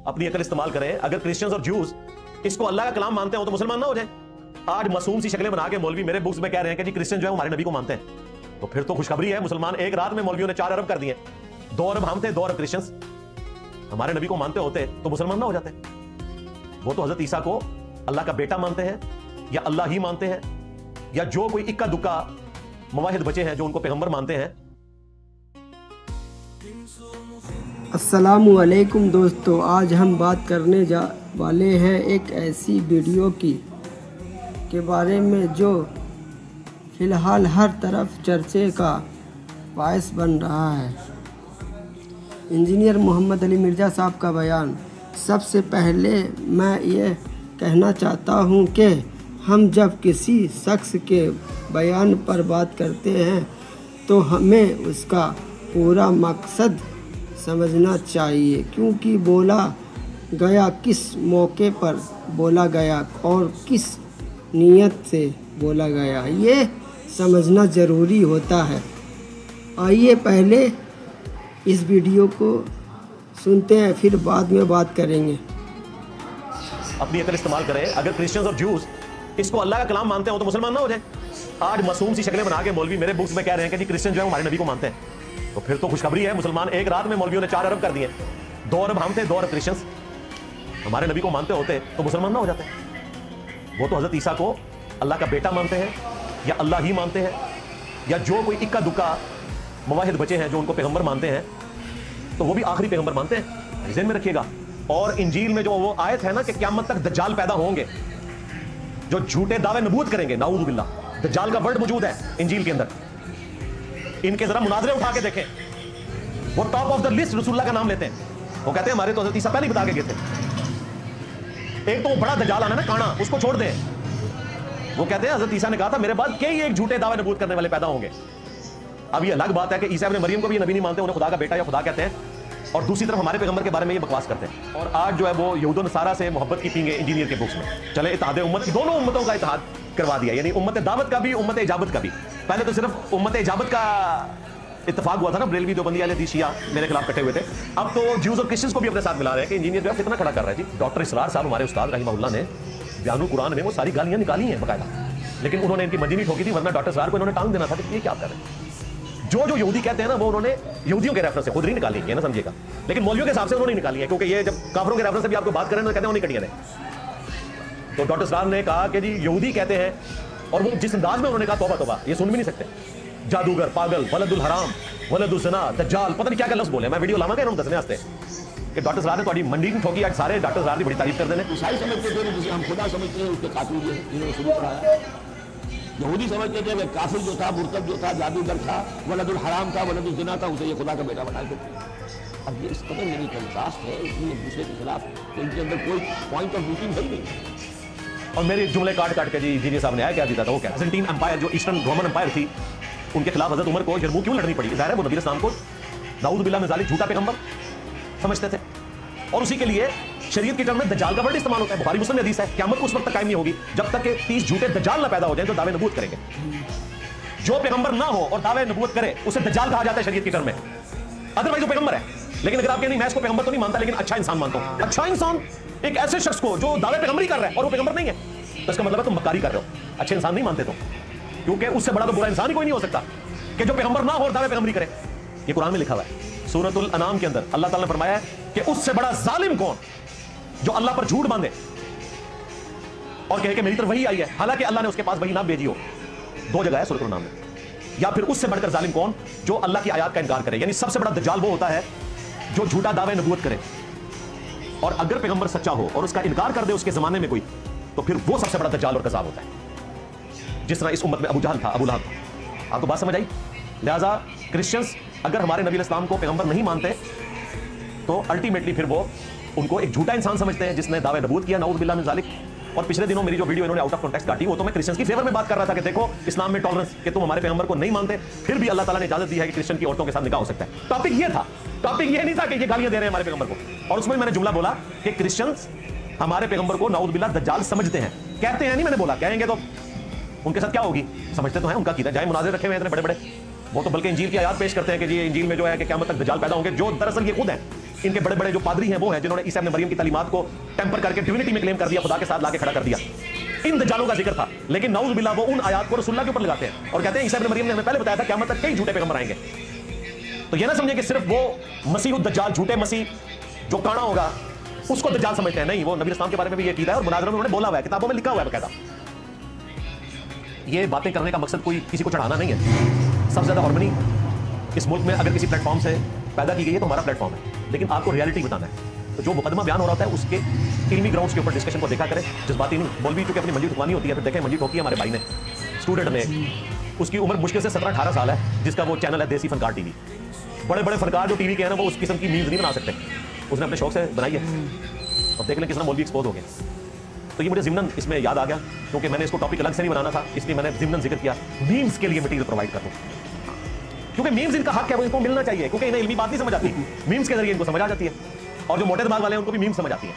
अपनी अकल इस्तेमाल करें। अगर क्रिश्चियंस और ज्यूज इसको अल्लाह का कलाम मानते हो तो मुसलमान ना हो जाए। आज मासूम सी शक्लें बना के मौलवी मेरे बुक्स में कह रहे हैं कि जी क्रिश्चियन जो है हमारे नबी को मानते हैं, तो फिर तो खुशखबरी है, मुसलमान एक रात में मौलवियों ने 4 अरब कर दिए। 2 अरब हम थे, 2 अरब क्रिश्चियंस। हमारे नबी को मानते होते तो मुसलमान ना हो जाते। वो तो हजरत ईसा को अल्लाह का बेटा मानते हैं या अल्लाह ही मानते हैं, या जो कोई इक्का दुक्का मवाहिद बचे हैं जो उनको पैगंबर मानते हैं। अस्सलामु अलैकुम दोस्तों, आज हम बात करने वाले हैं एक ऐसी वीडियो के बारे में जो फ़िलहाल हर तरफ चर्चे का बायस बन रहा है। इंजीनियर मोहम्मद अली मिर्ज़ा साहब का बयान। सबसे पहले मैं ये कहना चाहता हूँ कि हम जब किसी शख्स के बयान पर बात करते हैं तो हमें उसका पूरा मकसद समझना चाहिए, क्योंकि बोला गया किस मौके पर बोला गया और किस नीयत से बोला गया, ये समझना ज़रूरी होता है। आइए पहले इस वीडियो को सुनते हैं, फिर बाद में बात करेंगे। अपनी अकल इस्तेमाल करें। अगर क्रिश्चियंस और ज्यूज इसको अल्लाह का कलाम मानते हो तो मुसलमान ना हो जाए। आज मासूम सी शक्लें बना के मौलवी मेरे बुक्स में कह रहे हैं कि जी क्रिश्चियन जो है हमारे नबी को मानते हैं, तो फिर तो खुशखबरी है, मुसलमान एक रात में मौलवियों ने 4 अरब कर दिए। 2 अरब हम थे, 2 अरब क्रिश्चियंस। हमारे नबी को मानते होते तो मुसलमान ना हो जाते। वो तो हजरत ईसा को अल्लाह का बेटा मानते हैं या अल्लाह ही मानते हैं, या जो कोई इक्का दुक्का मवाहिद बचे हैं जो उनको पैगंबर मानते हैं, तो वो भी आखिरी पैगंबर मानते हैं। ज़हन में रखिएगा। और इंजील में जो वो आयत है ना कि क़यामत तक दज्जाल पैदा होंगे जो झूठे दावे नबूवत करेंगे, नाऊज़ु बिल्लाह। दज्जाल का वर्ड मौजूद है इंजील के अंदर। इनके जरा मुनाजरे उठा के देखें। वो टॉप ऑफ द लिस्ट रसूलुल्लाह का नाम लेते हैं। वो कहते हैं हमारे तो हज़रत ईसा पहले ही बता के गए थे। एक तो वो बड़ा दज्जाल आना ना काना, उसको छोड़ दें। वो कहते हैं हज़रत ईसा ने कहा था मेरे बाद कई एक झूठे दावे नबूवत करने वाले पैदा होंगे। अब ये अलग बात है कि ईसा इब्न मरियम को भी नबी नहीं मानते, उन्हें खुदा का बेटा या खुदा कहते हैं, और दूसरी तरफ हमारे पैगंबर के बारे में ये बकवास करते हैं। और आज जो है वो यहूद नसारा से मोहब्बत की पींगे इंजीनियर के बुक्स में। चले इत्तेहाद उम्मत, दोनों उम्मतों का इत्तेहाद करवा दिया, यानी उम्मत दावत का भी, उम्मत इजाबत का भी। पहले तो सिर्फ उम्मत इजाबत का इत्तेफाक हुआ था ना, बरेलवी देवबंदी वाले शिया मेरे खिलाफ कटे हुए थे। अब तो ज्यूज और क्रिश्चियंस को भी अपने साथ मिला रहे हैं कि इंजीनियर जो है कितना खड़ा कर रहा है जी। डॉक्टर इसरार साहब हमारे उस्ताद रहीमहुल्लाह ने बयानुल कुरान में वो सारी गालियां निकाली हैं बकायदा, लेकिन उन्होंने इनकी मर्जी नहीं ठोकी थी, वरना डॉक्टर इसरार को इन्होंने टांग देना था कि ये क्या कर रहे हैं। जो यहूदी कहते हैं ना, वो उन्होंने यहूदियों के रेफरेंस से खुद नहीं निकाली है ना, समझिएगा, लेकिन मौलवियों के हिसाब से उन्होंने निकाली है, क्योंकि ये जब काफिरों के रेफरेंस से भी आपको बात करें तो कहते हैं उन्हीं कटियां ने। तो डॉक्टर इसरार ने कहा कि जी यहूदी कहते हैं, और वो जिस अंदाज में उन्होंने कहा तौबा तौबा, ये सुन भी नहीं सकते। जादूगर, पागल, वलदुल हराम, वलदुल ज़िना, दज्जाल, पता नहीं क्या क्या लफ्ज़ बोले। मैं वीडियो लावा इन्होंने दसने वास्ते कि डॉक्टर इसरार ने थोड़ी मंडी में ठोकी। आज सारे डॉक्टर इसरार की बड़ी तारीफ कर देने। ईसाई समझते थे जिसे हम खुदा समझते हैं, उसके कातिल ये इन्होंने शुरू कराया। यहूदी समझते थे वह काफिर जो था, मुर्तद जो था, जादूगर था, वलदुल हराम था, वलदुल ज़िना था, उसे ये खुदा का बेटा बना देते। अब ये इस कदर मेरी कंट्रास्ट है इसलिए एक दूसरे के खिलाफ, तो इनके अंदर कोई पॉइंट ऑफ मीटिंग है ही नहीं। और मेरे जुमले काट काट के जी इंजीनियर साहब ने आया क्या दिया था, वो क्या बिज़ंटीन एम्पायर जो ईस्टर्न रोमन एम्पायर थी, उनके खिलाफ हज़रत उमर को यरमूक क्यों लड़नी पड़ी? ज़ाहिर है वो नबी इस्लाम को नाऊज़ु बिल्लाह मिन ज़ालिक झूठा पैगंबर समझते थे, और उसी के लिए शरीयत की टर्म में दज्जाल का वर्ड इस्तेमाल होता है। बुखारी मुस्लिम में हदीस है, क़यामत उस वक्त तक कायम नहीं होगी जब तक कि 30 झूठे दज्जाल ना पैदा हो जाएं जो दावे नबूवत करेंगे। जो पैगंबर ना हो और दावे नबूवत करे उसे दज्जाल कहा जाता है शरीयत की टर्म में। अदरवाइज वो पैगंबर है। लेकिन अगर आप कहें नहीं मैं इसको पैगंबर तो नहीं मानता, लेकिन अच्छा इंसान मानता हूं। अच्छा इंसान एक ऐसे शख्स को जो दावे पैगंबरी कर रहा है और वो पैगंबर नहीं है, तो इसका मतलब है तुम मक्कारी कर रहे हो, अच्छे इंसान नहीं मानते तुम, क्योंकि उससे बड़ा तो बुरा इंसान ही कोई नहीं हो सकता कि जो पैगंबर ना हो और दावे पैगंबरी करे। ये कुरान में लिखा हुआ है सूरतुल अनाम के अंदर। अल्लाह ताला ने फरमाया है कि उससे बड़ा जालिम कौन जो अल्लाह पर झूठ बांधे और कहे कि मेरी तरफ वही आई है, हालांकि अल्लाह ने उसके पास वही ना भेजी हो। 2 जगह है सूरतुल अनाम में। या फिर उससे बढ़कर जालिम कौन जो अल्लाह की आयत का इनकार करे। यानी सबसे बड़ा दज्जाल वो होता है जो झूठा दावे नबूवत करे, और अगर पैगंबर सच्चा हो और उसका इनकार कर दे उसके जमाने में कोई, तो फिर वो सबसे बड़ा दज्जाल और कज़ाब होता है। जिस तरह इस उम्मत में अबू जहल था, अबू लहब था। आपको बात समझ आई? लिहाजा क्रिश्चियंस अगर हमारे नबी इस्लाम को पैगंबर नहीं मानते तो अल्टीमेटली फिर वो उनको एक झूठा इंसान समझते हैं जिसने दावे नबूवत किया, नाऊज़ु बिल्लाह मिन ज़ालिक। और पिछले दिनों मेरी जो वीडियो इन्होंने आउट ऑफ कॉन्टेक्स्ट काटी, वो तो मैं क्रिश्चियंस की फेवर में बात कर रहा था कि देखो इस्लाम में टॉलरेंस, कि तुम हमारे पैगंबर को नहीं मानते, फिर भी अल्लाह ताला ने इजाजत दी है कि क्रिश्चियन की औरतों के साथ निकाह हो सकता है। टॉपिक ये था, टॉपिक ये नहीं था कि ये गालियां दे रहे हैं हमारे पैगंबर को। और उसमें मैंने जुमला बोला कि क्रिश्चियंस हमारे पैगंबर को नाऊज़ु बिल्लाह दज्जाल समझते हैं। कहते हैं नहीं, मैंने बोला कहेंगे तो उनके साथ क्या होगी, समझते तो हैं उनका कीदा जाए मुनाज़िर रखे हुए हैं इतने बड़े बड़े। वो तो बल्कि इंजील की आयत पेश करते हैं कि जी इंजील में जो है कि क़यामत तक दज्जाल पैदा होंगे, जो दरअसल ये खुद है इनके बड़े बड़े जो पादरी हैं वो हैं जिन्होंने ईसा इब्न मरियम की तालीमात को टेम्पर करके डिविनिटी में क्लेम कर दिया, खुदा के साथ लाके खड़ा कर दिया। इन दज्जालों का जिक्र था, लेकिन नाउज़ बिल्लाह वो उन आयात को रसूलुल्लाह के ऊपर लगाते हैं और कहते हैं ईसा इब्न मरियम ने हमें पहले बताया था क़यामत तक कई झूठे पैगंबर आएंगे। तो ये ना समझे कि सिर्फ वो मसीह दज्जाल, झूठे मसीह जो काना होगा उसको दज्जाल समझते हैं, नहीं, वो नबी इस्लाम के बारे में भी ये कीदा है और मुनाज़रों में उन्होंने बोला हुआ है, किताबों में लिखा हुआ है बकायदा। ये बातें करने का मकसद कोई किसी को चढ़ाना नहीं है। सबसे ज़्यादा हार्मनी इस मुल्क में अगर किसी प्लेटफॉर्म से पैदा की गई है तो हमारा प्लेटफॉर्म है, लेकिन आपको रियलिटी बताना है। तो जो मुकदमा बयान हो रहा है उसके इल्मी ग्राउंड्स के ऊपर डिस्कशन को देखा करें, जज्बाती नहीं। मौलवी चूंकि अपनी मंजी ठुकवानी होती है, फिर देखें मंजी ठोकी हमारे भाई ने, स्टूडेंट ने, उसकी उम्र मुश्किल से 17-18 साल है, जिसका वो चैनल है देसी फनकार टीवी। बड़े बड़े फनकार जो टीवी के हैं ना वो उस किस्म की मीम्स नहीं बना सकते, उसने अपने शौक से बनाई है। अब देख लें किस तरह मौलवी एक्सपोज हो गए। तो ये मुझे ज़िम्नन इसमें याद आ गया, क्योंकि मैंने इसको टॉपिक अलग से नहीं बनाना था, इसलिए मैंने ज़िम्नन जिक्र किया। मीम्स के लिए मटेरियल प्रोवाइड कर दूं, क्योंकि मीम्स इनका हक है, वो इनको मिलना चाहिए, क्योंकि इन्हें इल्मी बात नहीं समझ आती, मीम्स के जरिए इनको समझ आ जाती है, और जो मोटे दिमाग वाले हैं उनको भी मीम्स समझ आती है।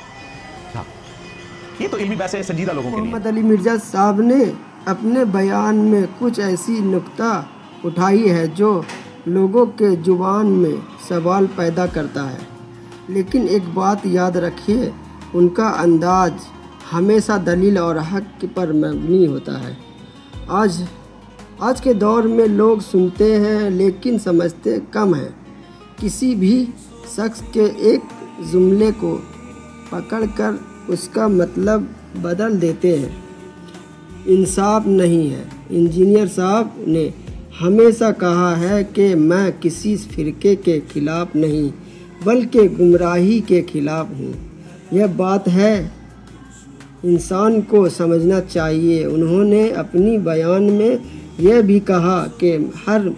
हाँ, ये तो इल्मी वैसे संजीदा लोगों के लिए। मोहम्मद अली मिर्ज़ा साहब ने अपने बयान में कुछ ऐसी नुक्ता उठाई है जो लोगों के जुबान में सवाल पैदा करता है, लेकिन एक बात याद रखिए, उनका अंदाज हमेशा दलील और हक़ पर मबनी होता है। आज के दौर में लोग सुनते हैं लेकिन समझते कम हैं। किसी भी शख्स के एक जुमले को पकड़कर उसका मतलब बदल देते हैं, इंसाफ नहीं है। इंजीनियर साहब ने हमेशा कहा है कि मैं किसी फ़िरके के ख़िलाफ़ नहीं बल्कि गुमराही के ख़िलाफ़ हूँ। यह बात है इंसान को समझना चाहिए। उन्होंने अपनी बयान में यह भी कहा कि हर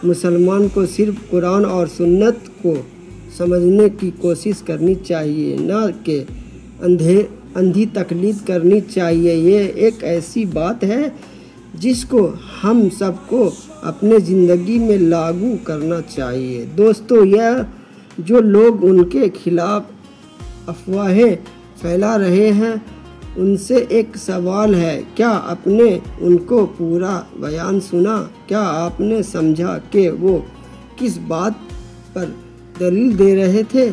मुसलमान को सिर्फ कुरान और सुन्नत को समझने की कोशिश करनी चाहिए, न कि अंधी तकलीद करनी चाहिए। ये एक ऐसी बात है जिसको हम सबको अपने ज़िंदगी में लागू करना चाहिए। दोस्तों, यह जो लोग उनके खिलाफ़ अफवाहें फैला रहे हैं उनसे एक सवाल है, क्या आपने उनको पूरा बयान सुना? क्या आपने समझा कि वो किस बात पर दलील दे रहे थे?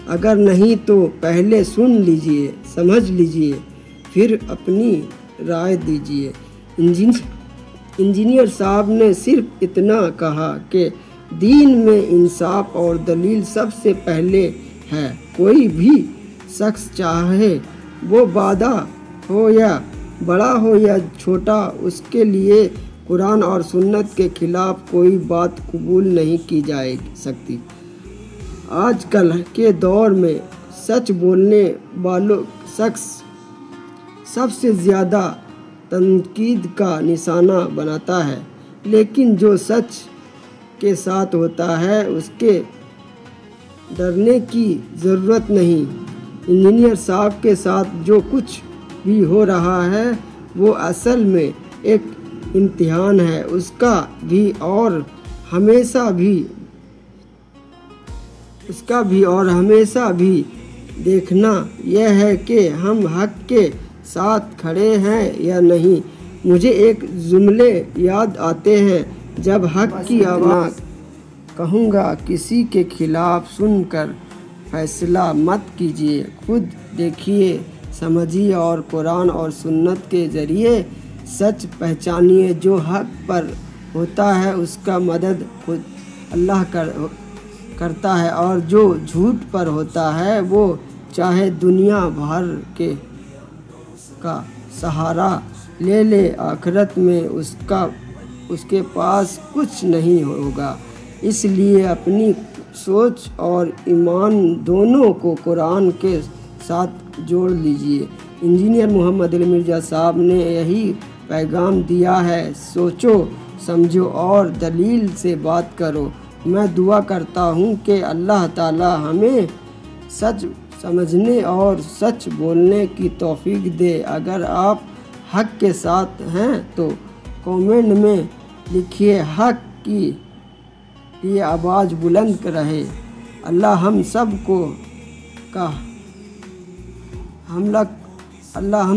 अगर नहीं तो पहले सुन लीजिए, समझ लीजिए, फिर अपनी राय दीजिए। इंजीनियर साहब ने सिर्फ इतना कहा कि दीन में इंसाफ और दलील सबसे पहले है। कोई भी शख्स चाहे वो वादा हो या बड़ा हो या छोटा, उसके लिए कुरान और सुन्नत के खिलाफ कोई बात कबूल नहीं की जा सकती। आजकल के दौर में सच बोलने वालों शख्स सबसे ज़्यादा तनकीद का निशाना बनाता है, लेकिन जो सच के साथ होता है उसके डरने की ज़रूरत नहीं। इंजीनियर साहब के साथ जो कुछ भी हो रहा है वो असल में एक इम्तिहान है, उसका भी और हमेशा भी देखना यह है कि हम हक़ के साथ खड़े हैं या नहीं। मुझे एक जुमले याद आते हैं, जब हक़ की आवाज़ कहूँगा किसी के खिलाफ सुनकर फैसला मत कीजिए, खुद देखिए, समझिए और कुरान और सुन्नत के ज़रिए सच पहचानिए। जो हक़ पर होता है उसका मदद खुद अल्लाह करता है, और जो झूठ पर होता है वो चाहे दुनिया भर का सहारा ले आखिरत में उसके पास कुछ नहीं होगा। इसलिए अपनी सोच और ईमान दोनों को कुरान के साथ जोड़ लीजिए। इंजीनियर मोहम्मद अली मिर्ज़ा साहब ने यही पैगाम दिया है, सोचो समझो और दलील से बात करो। मैं दुआ करता हूँ कि अल्लाह ताला हमें सच समझने और सच बोलने की तौफीक दे। अगर आप हक़ के साथ हैं तो कमेंट में लिखिए, हक़ की ये आवाज़ बुलंद रहे। अल्लाह हम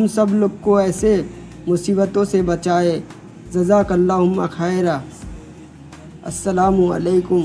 सब लोग को ऐसे मुसीबतों से बचाए। जज़ाकल्लाहुम्मा खैरा। अस्सलामु अलैकुम।